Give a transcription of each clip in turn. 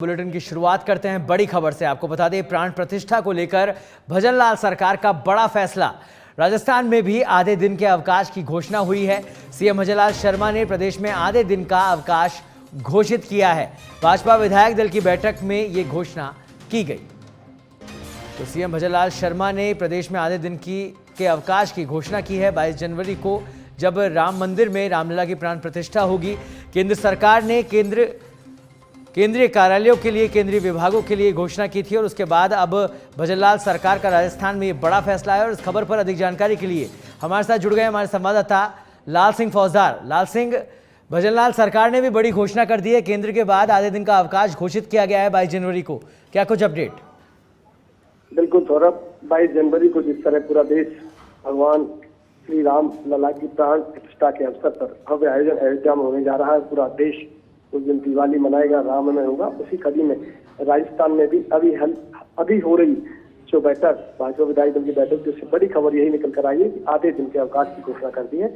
Bulletin की शुरुआत करते हैं बड़ी खबर से। आपको बता दें, प्राण प्रतिष्ठा को लेकर भजनलाल सरकार का बड़ा फैसला। राजस्थान में भी आधे दिन के अवकाश की घोषणा हुई है। सीएम भजनलाल शर्मा ने प्रदेश में आधे दिन का अवकाश घोषित किया है। भाजपा विधायक दल की बैठक में ये घोषणा की गई। तो सीएम भजनलाल शर्मा ने प्रदेश में आधे दिन के अवकाश की घोषणा की है। 22 जनवरी को जब राम मंदिर में रामलला की प्राण प्रतिष्ठा होगी। केंद्र सरकार ने केंद्रीय कार्यालयों के लिए, केंद्रीय विभागों के लिए घोषणा की थी और उसके बाद अब भजनलाल सरकार का राजस्थान में ये बड़ा फैसला है। और इस खबर पर अधिक जानकारी के लिए हमारे साथ जुड़ गए हमारे संवाददाता लाल सिंह फौजदार। लाल सिंह, भजनलाल सरकार ने भी बड़ी घोषणा कर दी है। केंद्र के बाद आधे दिन का अवकाश घोषित किया गया है 22 जनवरी को, क्या कुछ अपडेट? बिल्कुल सौरभ, 22 जनवरी को जिस तरह पूरा देश भगवान श्री राम लला की प्राण प्रतिष्ठा के अवसर पर भव्य आयोजन अयोध्या में होने जा रहा है, पूरा देश उस दिन दिवाली मनाएगा, रामनवमी होगा। उसी कड़ी में राजस्थान में भी अभी हो रही जो बैठक, भाजपा विधायक दल की बैठक, जिससे बड़ी खबर यही निकल कर आई है कि आधे दिन के अवकाश की घोषणा कर दी है।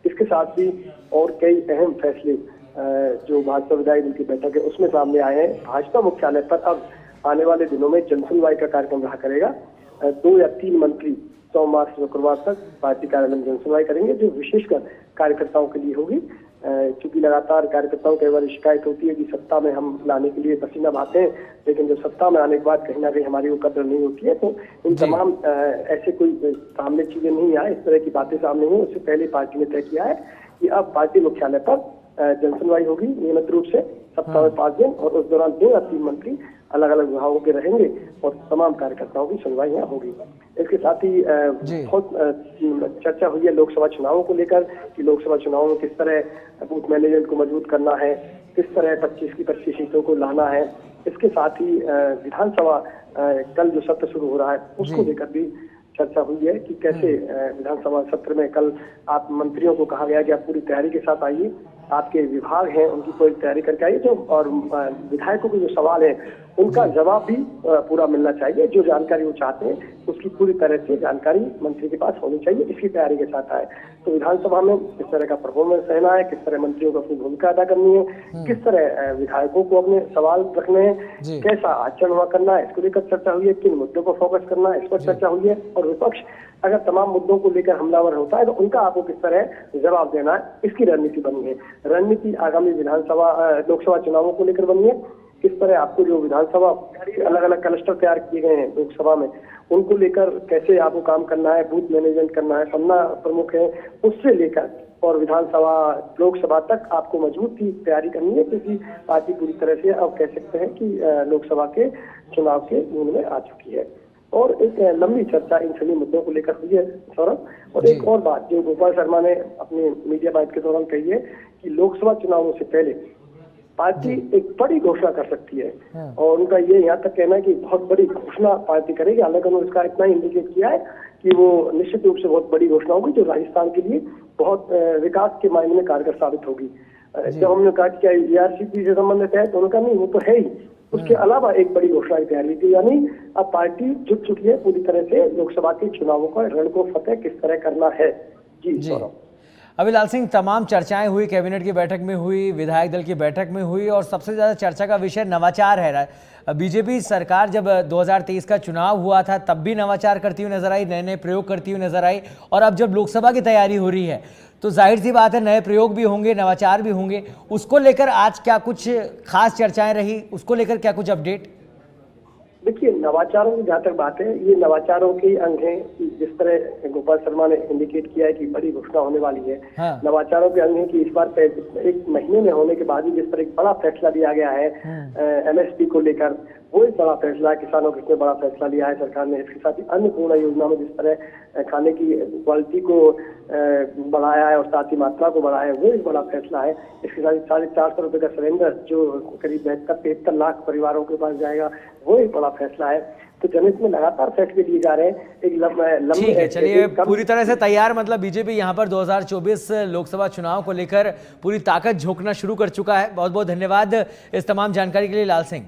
इसके साथ भी और कई अहम फैसले जो भाजपा विधायक दल की बैठक है उसमें सामने आए हैं। भाजपा मुख्यालय पर अब आने वाले दिनों में जनसुनवाई का कार्यक्रम रहा करेगा। 2 या 3 मंत्री सोमवार से शुक्रवार तक पार्टी कार्यालय में जनसुनवाई करेंगे, जो विशेषकर कार्यकर्ताओं के लिए होगी। क्योंकि लगातार कार्यकर्ताओं कई बार शिकायत होती है कि सत्ता में हम लाने के लिए पसीना बहाते हैं, लेकिन जब सत्ता में आने के बाद कहीं ना कहीं हमारी वो कदर नहीं होती है। तो इन तमाम ऐसे कोई सामने चीजें नहीं आए, इस तरह की बातें सामने हुई। उससे पहले पार्टी ने तय किया है कि अब पार्टी मुख्यालय पर जनसुनवाई होगी नियमित रूप से सप्ताह में 5 दिन, और उस दौरान 2 या 3 मंत्री अलग अलग विभागों के रहेंगे और तमाम कार्यकर्ताओं की सुनवाई यहाँ होगी। इसके साथ ही बहुत चर्चा हुई है लोकसभा चुनावों को लेकर कि लोकसभा चुनावों में किस तरह बूथ मैनेजमेंट को मजबूत करना है, किस तरह 25 की 25 सीटों को लाना है। इसके साथ ही विधानसभा कल जो सत्र शुरू हो रहा है उसको लेकर भी चर्चा हुई है कि कैसे विधानसभा सत्र में कल आप मंत्रियों को कहा गया कि आप पूरी तैयारी के साथ आइए, आपके विभाग हैं उनकी पूरी तैयारी करके आइए, जो और विधायकों के जो सवाल है उनका जवाब भी पूरा मिलना चाहिए। जो जानकारी वो चाहते हैं उसकी पूरी तरह से जानकारी मंत्री के पास होनी चाहिए, इसकी तैयारी के साथ आए। तो विधानसभा में किस तरह का परफॉर्मेंस रहना है, किस तरह मंत्रियों को अपनी भूमिका अदा करनी है, किस तरह विधायकों को अपने सवाल रखने हैं, कैसा आचरण हुआ करना है, इसको लेकर चर्चा हुई है। किन मुद्दों पर फोकस करना है, इस पर चर्चा हुई है। और विपक्ष अगर तमाम मुद्दों को लेकर हमलावर होता है तो उनका आपको किस तरह जवाब देना है, इसकी रणनीति बनी है। रणनीति आगामी लोकसभा चुनावों को लेकर बनी है। किस तरह आपको जो विधानसभा अलग अलग क्लस्टर तैयार किए गए हैं लोकसभा में, उनको लेकर कैसे आपको काम करना है, बूथ मैनेजमेंट करना है, पन्ना प्रमुख है, उससे लेकर और विधानसभा लोकसभा तक आपको मजबूत की तैयारी करनी है। क्योंकि पार्टी पूरी तरह से अब कह सकते हैं कि लोकसभा के चुनाव के मूड में आ चुकी है। और एक लंबी चर्चा इन सभी मुद्दों को लेकर हुई है सौरभ। और एक और बात जो गोपाल शर्मा ने अपनी मीडिया बात के दौरान कही है कि लोकसभा चुनावों से पहले पार्टी एक बड़ी घोषणा कर सकती है। और उनका ये यहाँ तक कहना है कि बहुत बड़ी घोषणा पार्टी करेगी। हालांकि उन्होंने इसका इतना इंडिकेट किया है कि वो निश्चित रूप से बहुत बड़ी घोषणा होगी जो राजस्थान के लिए बहुत विकास के मायने में कारगर साबित होगी। जब हमने कहा कि क्या ARCP से संबंधित है तो उन्होंने कहा नहीं, वो तो है ही, उसके अलावा एक बड़ी घोषणा की तैयारी थी। यानी अब पार्टी जुट चुकी है पूरी तरह से लोकसभा के चुनावों का रण को फतेह किस तरह करना है। जी। अभी लाल सिंह, तमाम चर्चाएं हुई, कैबिनेट की बैठक में हुई, विधायक दल की बैठक में हुई, और सबसे ज्यादा चर्चा का विषय नवाचार है। बीजेपी सरकार जब 2023 का चुनाव हुआ था तब भी नवाचार करती हुई नजर आई, नए नए प्रयोग करती हुई नजर आई, और अब जब लोकसभा की तैयारी हो रही है तो जाहिर सी बात है नए प्रयोग भी होंगे, नवाचार भी होंगे। उसको लेकर आज क्या कुछ खास चर्चाएं रही, उसको लेकर क्या कुछ अपडेट? देखिए, नवाचारों की जहाँ तक बात है, ये नवाचारों के अंग हैं। जिस तरह गोपाल शर्मा ने इंडिकेट किया है कि बड़ी घोषणा होने वाली है। नवाचारों के अंग है कि इस बार 1 महीने में होने के बाद ही जिस तरह एक बड़ा फैसला लिया गया है MSP को लेकर, वो एक बड़ा फैसला है। किसानों के लिए बड़ा फैसला लिया है सरकार ने। इसके साथ ही अन्नपूर्णा योजना में जिस तरह खाने की क्वालिटी को बढ़ाया है और साथ ही मात्रा को बढ़ाया है, वो एक बड़ा फैसला है। इसके साथ ही 450 रुपए का सिलेंडर जो करीब 73 लाख परिवारों के पास जाएगा, वो एक बड़ा फैसला है। तो जनहित में लगातार फैसले लिए जा रहे हैं। एक ठीक है, चलिए, पूरी तरह से तैयार, मतलब बीजेपी यहाँ पर 2024 लोकसभा चुनाव को लेकर पूरी ताकत झोंकना शुरू कर चुका है। बहुत बहुत धन्यवाद इस तमाम जानकारी के लिए लाल सिंह।